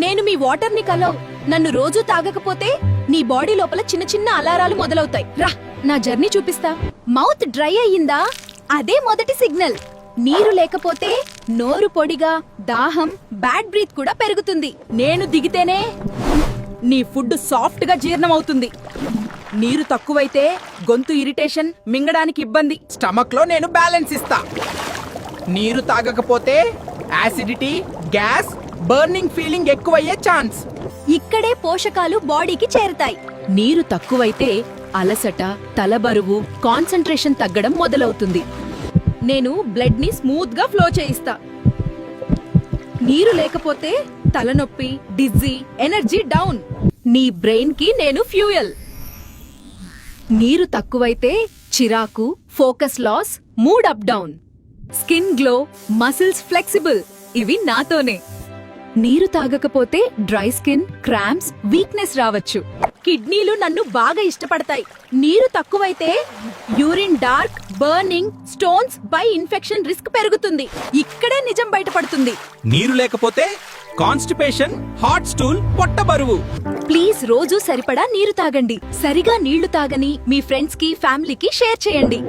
నేను మీ వాటర్ ని కలవ్. నన్ను రోజూ తాగకపోతే నీ బాడీ లోపల చిన్న చిన్న అలారాలు మొదలవుతాయి. రా, నా జర్నీ చూపిస్తా. మౌత్ డ్రై అయ్యిందా? అదే మొదటి సిగ్నల్. నీరు లేకపోతే నోరు పొడిగా, దాహం, బ్యాడ్ బ్రీత్ కూడా పెరుగుతుంది. నేను దిగితేనే నీ ఫుడ్ సాఫ్ట్ గా జీర్ణమవుతుంది. నీరు తక్కువైతే గొంతు ఇరిటేషన్, మింగడానికి ఇబ్బంది. స్టమక్ లో నేను బ్యాలెన్స్ ఇస్తా. నీరు తాగకపోతే యాసిడిటీ, గ్యాస్, బర్నింగ్ ఫీలింగ్ ఎక్కువయ్యే ఛాన్స్. ఇక్కడే పోషకాలు బాడీకి చేరుతాయి. నీరు తక్కువైతే అలసట, తలబరువు, కాన్సంట్రేషన్ తగ్గడం మొదలవుతుంది. నేను బ్లడ్ ని స్మూత్ గా ఫ్లో చేయిస్తా. నీరు లేకపోతే తలనొప్పి, డిజ్జీ, ఎనర్జీ డౌన్. నీ బ్రెయిన్ కి నేను ఫ్యూయల్. నీరు తక్కువైతే చిరాకు, focus loss, mood up down. Skin glow, muscles flexible. ఇవి నాతోనే. నీరు తాగకపోతే డ్రై స్కిన్, క్రాంప్స్, వీక్నెస్ రావచ్చు. కిడ్నీలు నన్ను బాగా ఇష్టపడతాయి. నీరు తక్కువైతే urine dark, burning, stones by infection risk పెరుగుతుంది. ఇక్కడే నిజం బయటపడుతుంది. నీరు లేకపోతే కాన్స్టిపేషన్, హాట్ స్టూల్, పొట్ట బరువు. ప్లీజ్ రోజు సరిపడా నీరు తాగండి. సరిగా నీళ్లు తాగని మీ ఫ్రెండ్స్ కి, ఫ్యామిలీకి షేర్ చేయండి.